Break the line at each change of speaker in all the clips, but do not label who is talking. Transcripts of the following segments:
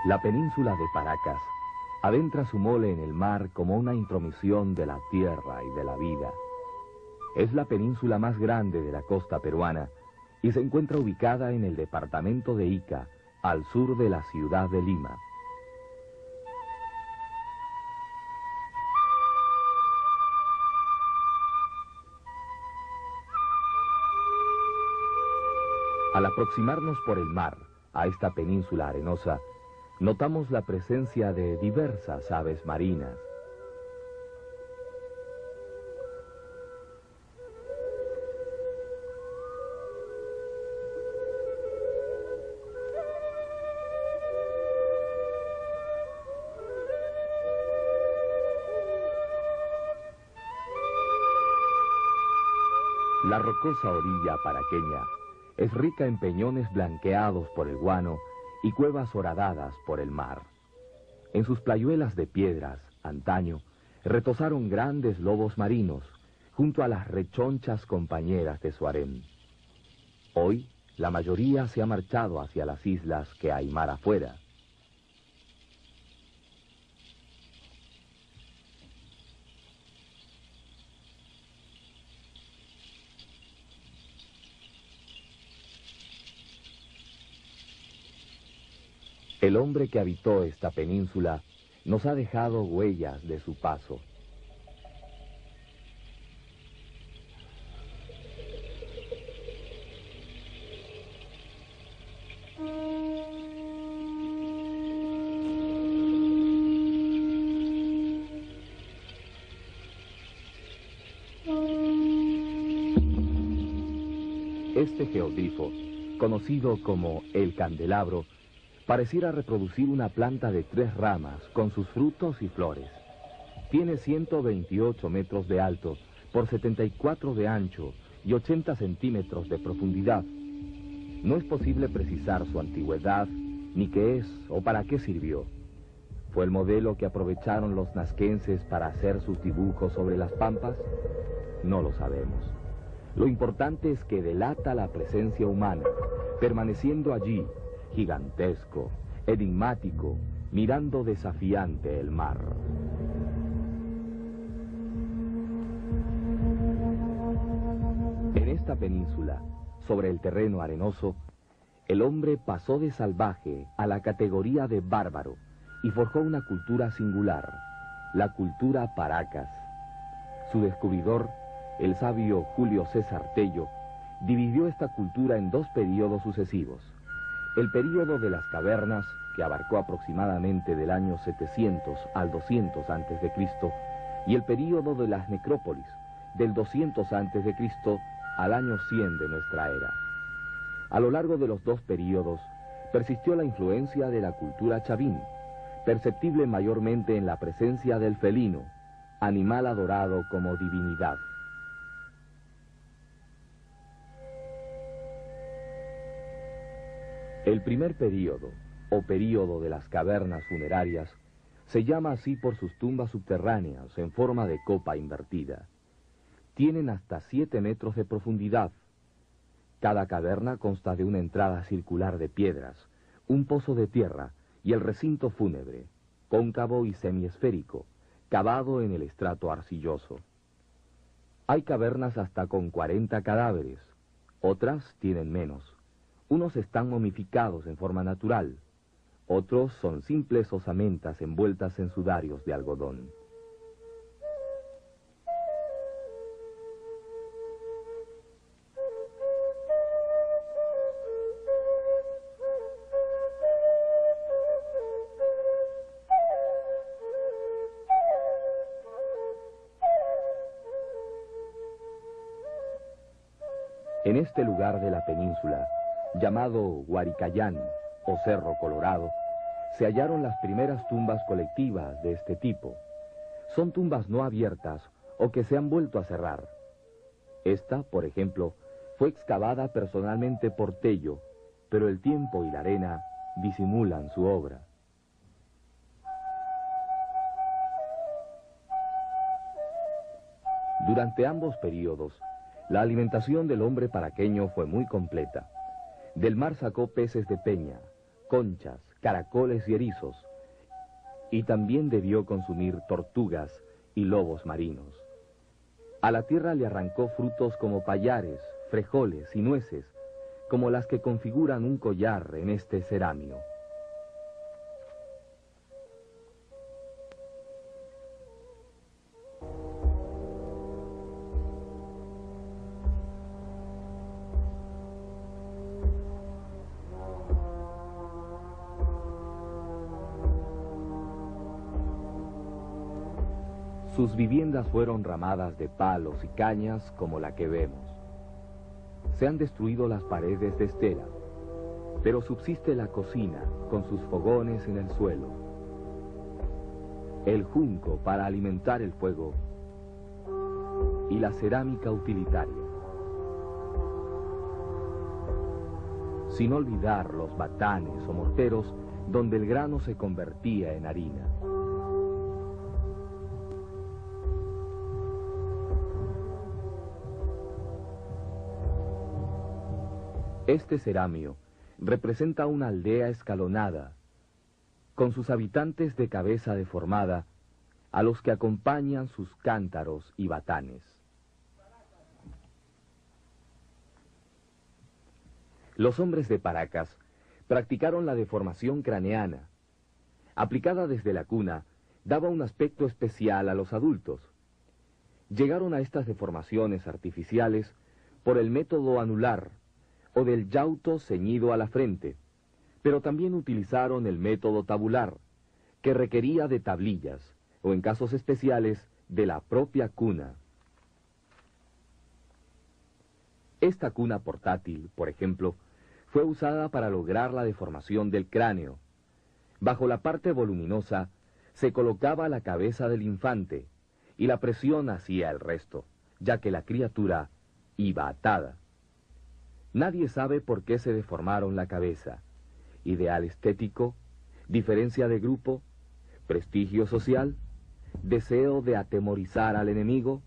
La península de Paracas adentra su mole en el mar como una intromisión de la tierra y de la vida. Es la península más grande de la costa peruana y se encuentra ubicada en el departamento de Ica, al sur de la ciudad de Lima. Al aproximarnos por el mar a esta península arenosa, notamos la presencia de diversas aves marinas. La rocosa orilla paraqueña es rica en peñones blanqueados por el guano y cuevas horadadas por el mar. En sus playuelas de piedras, antaño, retozaron grandes lobos marinos, junto a las rechonchas compañeras de su harén. Hoy, la mayoría se ha marchado hacia las islas que hay mar afuera. El hombre que habitó esta península nos ha dejado huellas de su paso. Este geodrifo, conocido como el candelabro, pareciera reproducir una planta de 3 ramas con sus frutos y flores. Tiene 128 metros de alto por 74 de ancho y 80 centímetros de profundidad. No es posible precisar su antigüedad, ni qué es o para qué sirvió. ¿Fue el modelo que aprovecharon los nazquenses para hacer sus dibujos sobre las pampas? No lo sabemos. Lo importante es que delata la presencia humana, permaneciendo allí, gigantesco, enigmático, mirando desafiante el mar. En esta península, sobre el terreno arenoso, el hombre pasó de salvaje a la categoría de bárbaro y forjó una cultura singular, la cultura Paracas. Su descubridor, el sabio Julio César Tello, dividió esta cultura en 2 períodos sucesivos. El período de las cavernas, que abarcó aproximadamente del año 700 al 200 a.C., y el período de las necrópolis, del 200 a.C. al año 100 de nuestra era. A lo largo de los 2 períodos, persistió la influencia de la cultura chavín, perceptible mayormente en la presencia del felino, animal adorado como divinidad. El primer período, o período de las cavernas funerarias, se llama así por sus tumbas subterráneas en forma de copa invertida. Tienen hasta 7 metros de profundidad. Cada caverna consta de una entrada circular de piedras, un pozo de tierra y el recinto fúnebre, cóncavo y semiesférico, cavado en el estrato arcilloso. Hay cavernas hasta con 40 cadáveres, otras tienen menos. Unos están momificados en forma natural, otros son simples osamentas envueltas en sudarios de algodón. En este lugar de la península, llamado Huaricayán o Cerro Colorado, se hallaron las primeras tumbas colectivas de este tipo. Son tumbas no abiertas o que se han vuelto a cerrar. Esta, por ejemplo, fue excavada personalmente por Tello, pero el tiempo y la arena disimulan su obra. Durante ambos períodos, la alimentación del hombre paraqueño fue muy completa. Del mar sacó peces de peña, conchas, caracoles y erizos, y también debió consumir tortugas y lobos marinos. A la tierra le arrancó frutos como payares, frijoles y nueces, como las que configuran un collar en este cerámio. Sus viviendas fueron ramadas de palos y cañas como la que vemos. Se han destruido las paredes de estera, pero subsiste la cocina con sus fogones en el suelo, el junco para alimentar el fuego y la cerámica utilitaria. Sin olvidar los batanes o morteros donde el grano se convertía en harina. Este cerámio representa una aldea escalonada, con sus habitantes de cabeza deformada, a los que acompañan sus cántaros y batanes. Los hombres de Paracas practicaron la deformación craneana. Aplicada desde la cuna, daba un aspecto especial a los adultos. Llegaron a estas deformaciones artificiales por el método anular, o del yauto ceñido a la frente, pero también utilizaron el método tabular, que requería de tablillas, o en casos especiales, de la propia cuna. Esta cuna portátil, por ejemplo, fue usada para lograr la deformación del cráneo. Bajo la parte voluminosa se colocaba la cabeza del infante, y la presión hacía el resto, ya que la criatura iba atada. Nadie sabe por qué se deformaron la cabeza. Ideal estético, diferencia de grupo, prestigio social, deseo de atemorizar al enemigo.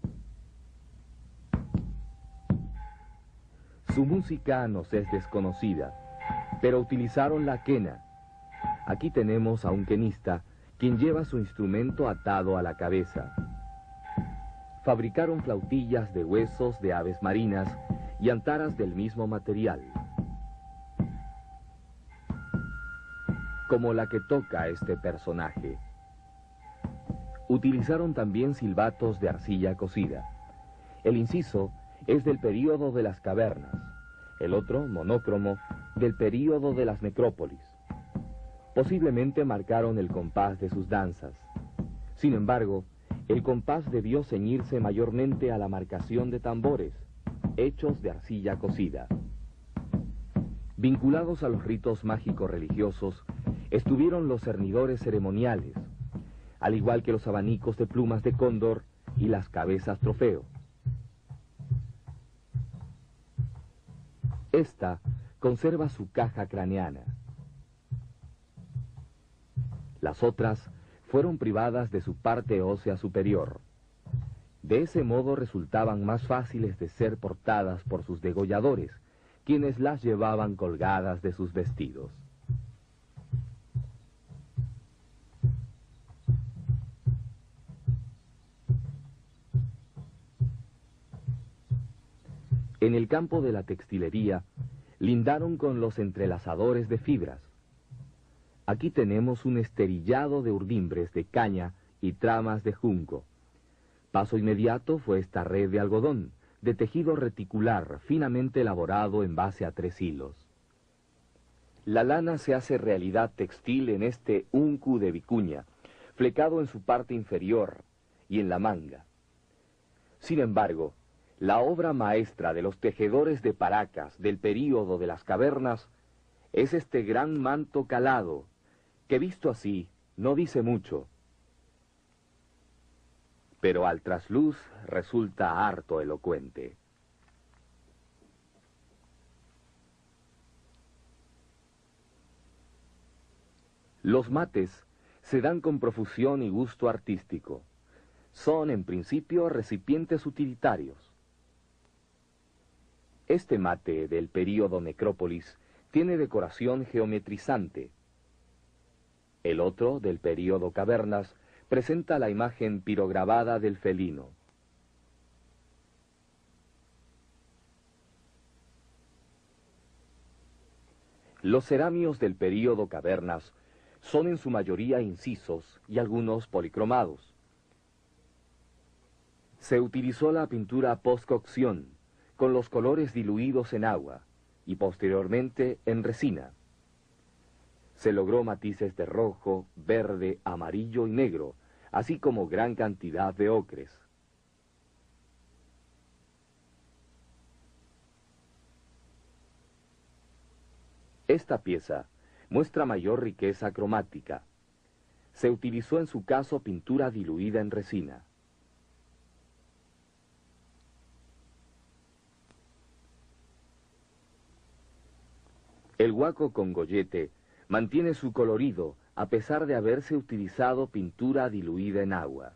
Su música nos es desconocida, pero utilizaron la quena. Aquí tenemos a un quenista, quien lleva su instrumento atado a la cabeza. Fabricaron flautillas de huesos de aves marinas y antaras del mismo material, como la que toca este personaje. Utilizaron también silbatos de arcilla cocida. El inciso es del período de las cavernas, el otro, monócromo, del período de las necrópolis. Posiblemente marcaron el compás de sus danzas. Sin embargo, el compás debió ceñirse mayormente a la marcación de tambores, hechos de arcilla cocida. Vinculados a los ritos mágicos religiosos, estuvieron los cernidores ceremoniales, al igual que los abanicos de plumas de cóndor y las cabezas trofeo. Esta conserva su caja craneana. Las otras fueron privadas de su parte ósea superior. De ese modo resultaban más fáciles de ser portadas por sus degolladores, quienes las llevaban colgadas de sus vestidos. En el campo de la textilería, lindaron con los entrelazadores de fibras. Aquí tenemos un esterillado de urdimbres de caña y tramas de junco. Paso inmediato fue esta red de algodón, de tejido reticular, finamente elaborado en base a 3 hilos. La lana se hace realidad textil en este uncu de vicuña, flecado en su parte inferior y en la manga. Sin embargo, la obra maestra de los tejedores de Paracas del período de las cavernas es este gran manto calado, que visto así no dice mucho, pero al trasluz resulta harto elocuente. Los mates se dan con profusión y gusto artístico. Son, en principio, recipientes utilitarios. Este mate del período necrópolis tiene decoración geometrizante. El otro, del período Cavernas, presenta la imagen pirograbada del felino. Los ceramios del período Cavernas son en su mayoría incisos y algunos policromados. Se utilizó la pintura post-cocción, con los colores diluidos en agua, y posteriormente en resina. Se logró matices de rojo, verde, amarillo y negro, así como gran cantidad de ocres. Esta pieza muestra mayor riqueza cromática. Se utilizó en su caso pintura diluida en resina. El huaco con gollete mantiene su colorido a pesar de haberse utilizado pintura diluida en agua.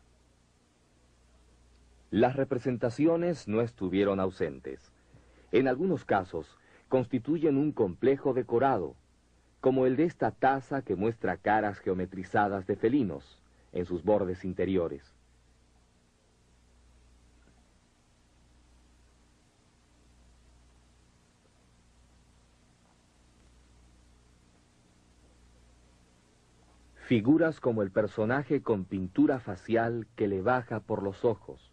Las representaciones no estuvieron ausentes. En algunos casos constituyen un complejo decorado, como el de esta taza que muestra caras geometrizadas de felinos en sus bordes interiores. Figuras como el personaje con pintura facial que le baja por los ojos.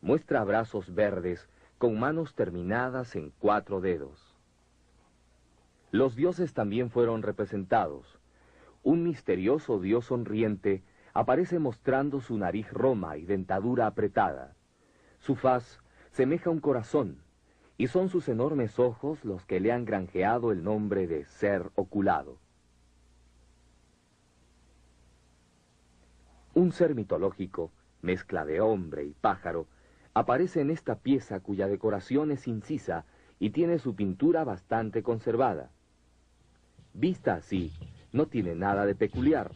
Muestra brazos verdes con manos terminadas en 4 dedos. Los dioses también fueron representados. Un misterioso dios sonriente aparece mostrando su nariz roma y dentadura apretada. Su faz semeja un corazón, y son sus enormes ojos los que le han granjeado el nombre de ser oculado. Un ser mitológico, mezcla de hombre y pájaro, aparece en esta pieza cuya decoración es incisa y tiene su pintura bastante conservada. Vista así, no tiene nada de peculiar.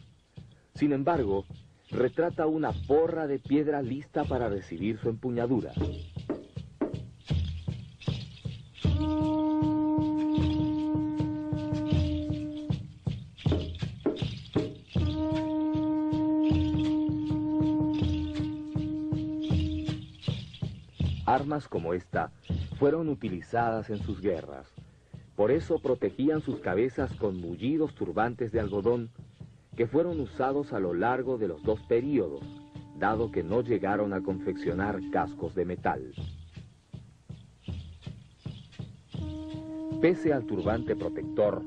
Sin embargo, retrata una porra de piedra lista para recibir su empuñadura. Armas como esta fueron utilizadas en sus guerras. Por eso protegían sus cabezas con mullidos turbantes de algodón que fueron usados a lo largo de los 2 períodos, dado que no llegaron a confeccionar cascos de metal. Pese al turbante protector,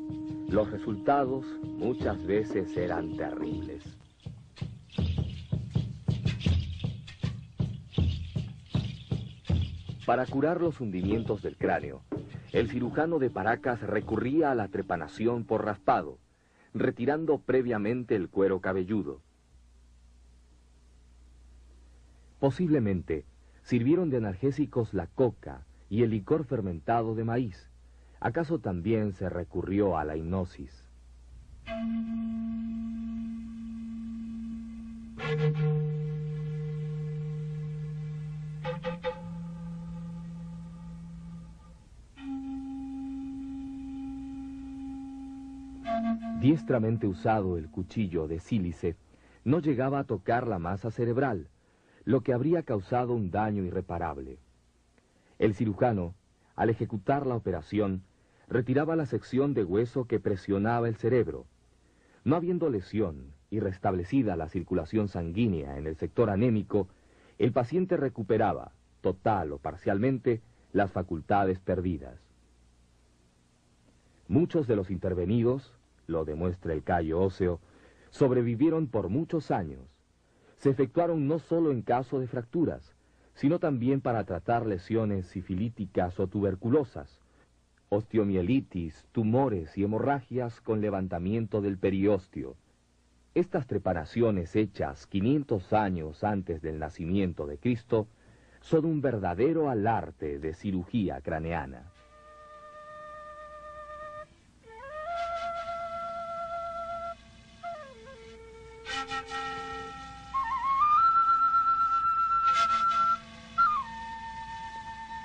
los resultados muchas veces eran terribles. Para curar los hundimientos del cráneo, el cirujano de Paracas recurría a la trepanación por raspado, retirando previamente el cuero cabelludo. Posiblemente sirvieron de analgésicos la coca y el licor fermentado de maíz. ¿Acaso también se recurrió a la hipnosis? Diestramente usado el cuchillo de sílice, no llegaba a tocar la masa cerebral, lo que habría causado un daño irreparable. El cirujano, al ejecutar la operación, retiraba la sección de hueso que presionaba el cerebro. No habiendo lesión y restablecida la circulación sanguínea en el sector anémico, el paciente recuperaba, total o parcialmente, las facultades perdidas. Muchos de los intervenidos, lo demuestra el callo óseo, sobrevivieron por muchos años. Se efectuaron no solo en caso de fracturas, sino también para tratar lesiones sifilíticas o tuberculosas, osteomielitis, tumores y hemorragias con levantamiento del periósteo. Estas trepanaciones hechas 500 años antes del nacimiento de Cristo son un verdadero alarte de cirugía craneana.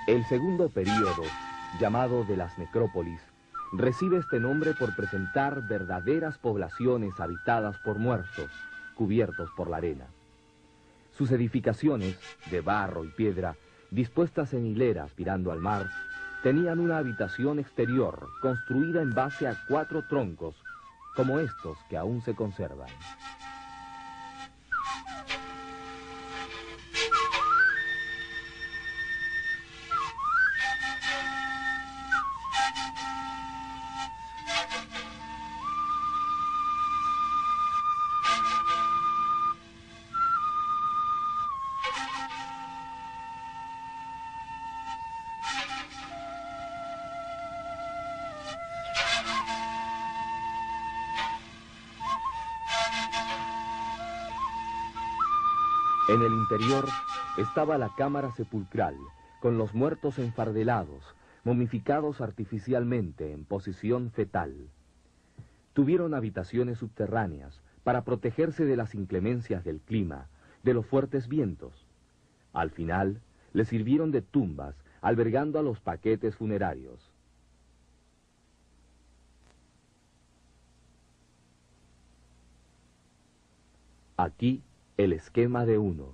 El segundo período, llamado de las necrópolis, Recibe este nombre por presentar verdaderas poblaciones habitadas por muertos, cubiertos por la arena. Sus edificaciones, de barro y piedra, dispuestas en hileras mirando al mar, tenían una habitación exterior construida en base a 4 troncos, como estos que aún se conservan. En el interior estaba la cámara sepulcral, con los muertos enfardelados, momificados artificialmente en posición fetal. Tuvieron habitaciones subterráneas para protegerse de las inclemencias del clima, de los fuertes vientos. Al final, les sirvieron de tumbas, albergando a los paquetes funerarios. Aquí, el esquema de uno.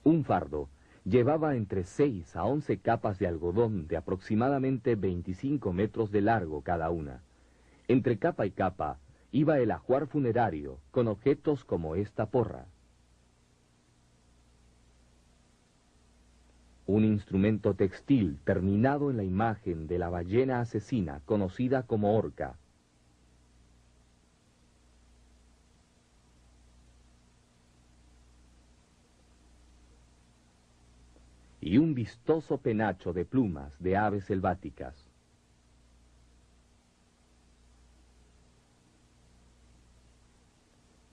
Un fardo llevaba entre 6 a 11 capas de algodón de aproximadamente 25 metros de largo cada una. Entre capa y capa iba el ajuar funerario con objetos como esta porra. Un instrumento textil terminado en la imagen de la ballena asesina conocida como orca. Y un vistoso penacho de plumas de aves selváticas.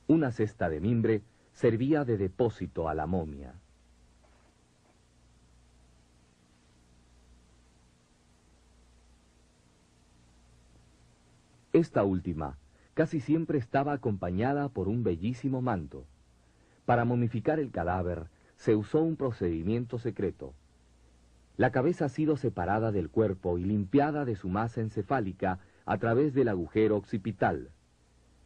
Una cesta de mimbre servía de depósito a la momia. Esta última casi siempre estaba acompañada por un bellísimo manto. Para momificar el cadáver se usó un procedimiento secreto. La cabeza ha sido separada del cuerpo y limpiada de su masa encefálica a través del agujero occipital.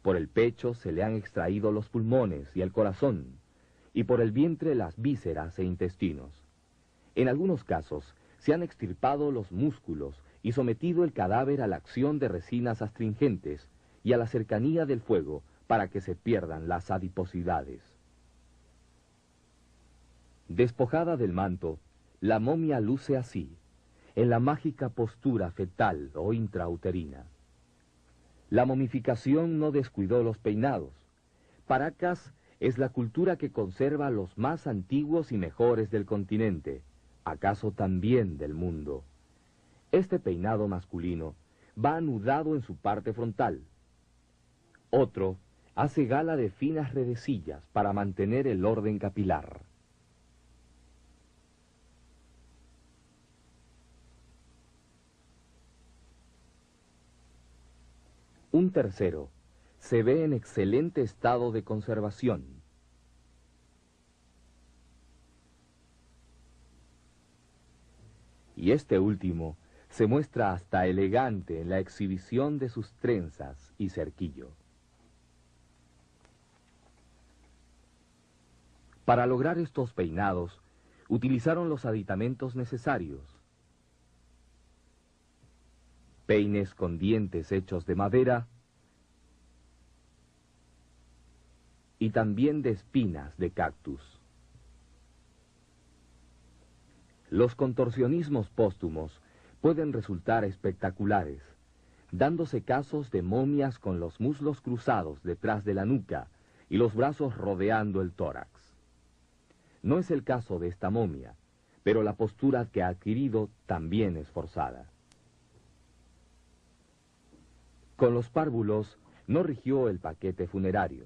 Por el pecho se le han extraído los pulmones y el corazón, y por el vientre las vísceras e intestinos. En algunos casos se han extirpado los músculos y sometido el cadáver a la acción de resinas astringentes y a la cercanía del fuego para que se pierdan las adiposidades. Despojada del manto, la momia luce así, en la mágica postura fetal o intrauterina. La momificación no descuidó los peinados. Paracas es la cultura que conserva los más antiguos y mejores del continente, acaso también del mundo. Este peinado masculino va anudado en su parte frontal. Otro hace gala de finas redecillas para mantener el orden capilar. Un tercero se ve en excelente estado de conservación. Y este último se muestra hasta elegante en la exhibición de sus trenzas y cerquillo. Para lograr estos peinados, utilizaron los aditamentos necesarios. Peines con dientes hechos de madera y también de espinas de cactus. Los contorsionismos póstumos pueden resultar espectaculares, dándose casos de momias con los muslos cruzados detrás de la nuca y los brazos rodeando el tórax. No es el caso de esta momia, pero la postura que ha adquirido también es forzada. Con los párvulos no rigió el paquete funerario.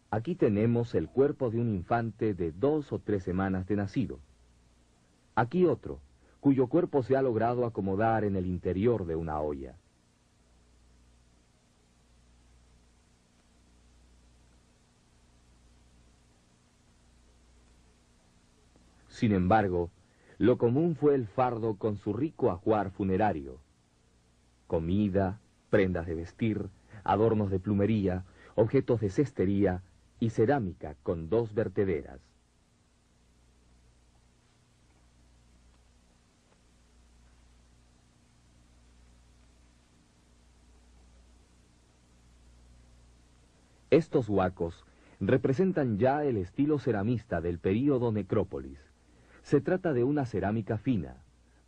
Aquí tenemos el cuerpo de un infante de 2 o 3 semanas de nacido. Aquí otro, cuyo cuerpo se ha logrado acomodar en el interior de una olla. Sin embargo, lo común fue el fardo con su rico ajuar funerario. Comida, prendas de vestir, adornos de plumería, objetos de cestería y cerámica con 2 vertederas. Estos huacos representan ya el estilo ceramista del período Necrópolis. Se trata de una cerámica fina,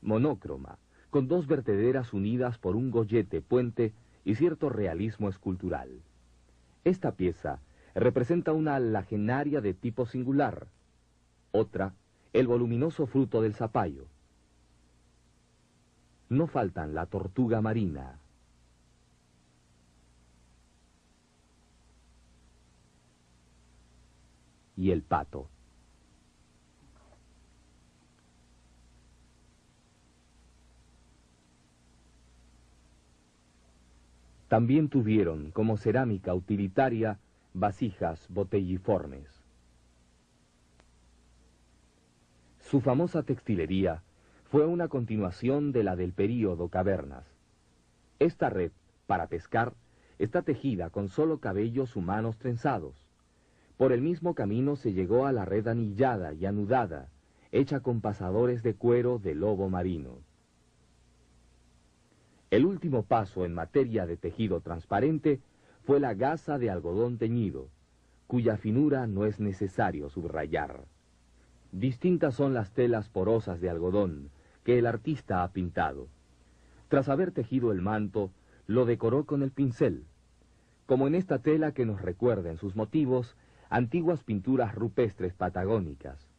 monócroma, con 2 vertederas unidas por un gollete puente y cierto realismo escultural. Esta pieza representa una lagenaria de tipo singular, otra, el voluminoso fruto del zapallo. No faltan la tortuga marina, y el pato. También tuvieron como cerámica utilitaria vasijas botelliformes. Su famosa textilería fue una continuación de la del período cavernas. Esta red, para pescar, está tejida con solo cabellos humanos trenzados. Por el mismo camino se llegó a la red anillada y anudada, hecha con pasadores de cuero de lobo marino. El último paso en materia de tejido transparente fue la gasa de algodón teñido, cuya finura no es necesario subrayar. Distintas son las telas porosas de algodón que el artista ha pintado. Tras haber tejido el manto, lo decoró con el pincel, como en esta tela que nos recuerda en sus motivos antiguas pinturas rupestres patagónicas.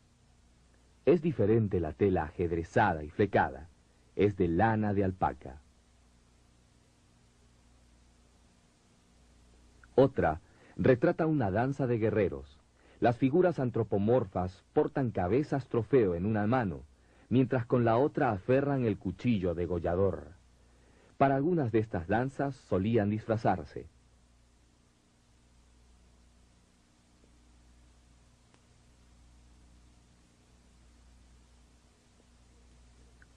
Es diferente la tela ajedrezada y flecada, es de lana de alpaca. Otra retrata una danza de guerreros. Las figuras antropomorfas portan cabezas trofeo en una mano, mientras con la otra aferran el cuchillo degollador. Para algunas de estas danzas solían disfrazarse.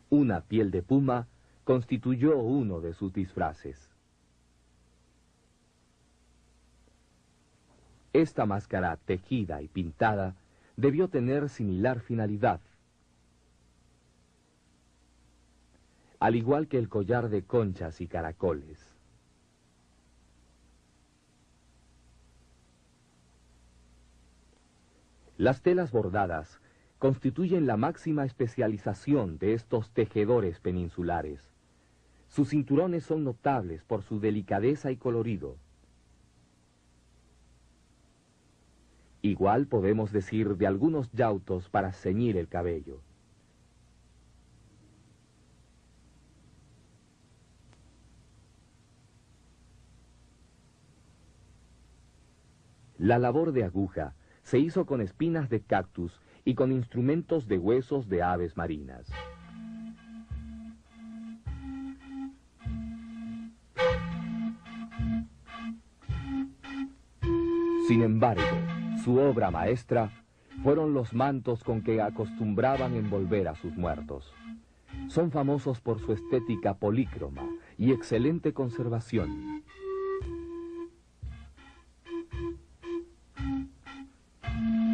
Una piel de puma constituyó uno de sus disfraces. Esta máscara tejida y pintada debió tener similar finalidad. Al igual que el collar de conchas y caracoles. Las telas bordadas constituyen la máxima especialización de estos tejedores peninsulares. Sus cinturones son notables por su delicadeza y colorido. Igual podemos decir de algunos yautos para ceñir el cabello. La labor de aguja se hizo con espinas de cactus y con instrumentos de huesos de aves marinas. Sin embargo, su obra maestra fueron los mantos con que acostumbraban envolver a sus muertos. Son famosos por su estética polícroma y excelente conservación.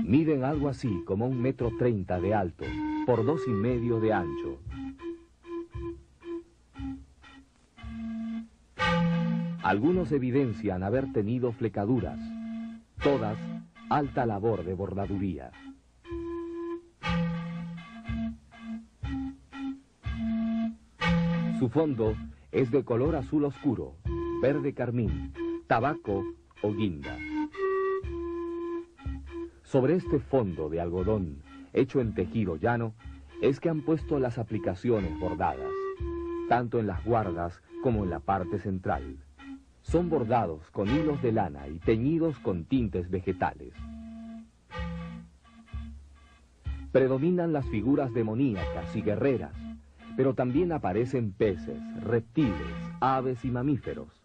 Miden algo así como 1,30 m de alto por 2,5 m de ancho. Algunos evidencian haber tenido flecaduras, todas alta labor de bordaduría. Su fondo es de color azul oscuro, verde carmín, tabaco o guinda. Sobre este fondo de algodón, hecho en tejido llano, es que han puesto las aplicaciones bordadas, tanto en las guardas como en la parte central. Son bordados con hilos de lana y teñidos con tintes vegetales. Predominan las figuras demoníacas y guerreras, pero también aparecen peces, reptiles, aves y mamíferos.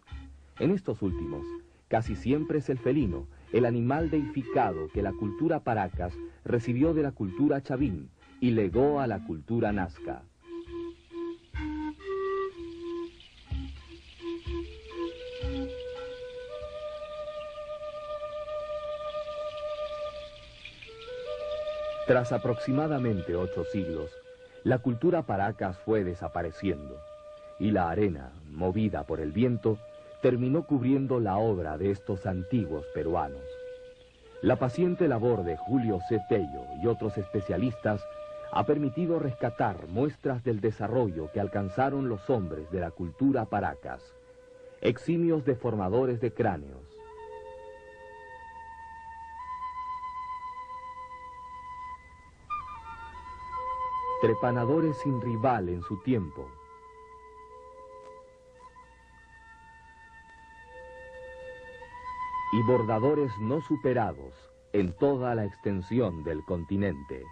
En estos últimos, casi siempre es el felino, el animal deificado que la cultura paracas recibió de la cultura chavín y legó a la cultura nazca. Tras aproximadamente 8 siglos, la cultura Paracas fue desapareciendo, y la arena, movida por el viento, terminó cubriendo la obra de estos antiguos peruanos. La paciente labor de Julio C. Tello y otros especialistas ha permitido rescatar muestras del desarrollo que alcanzaron los hombres de la cultura Paracas, eximios deformadores de cráneos, trepanadores sin rival en su tiempo, y bordadores no superados en toda la extensión del continente.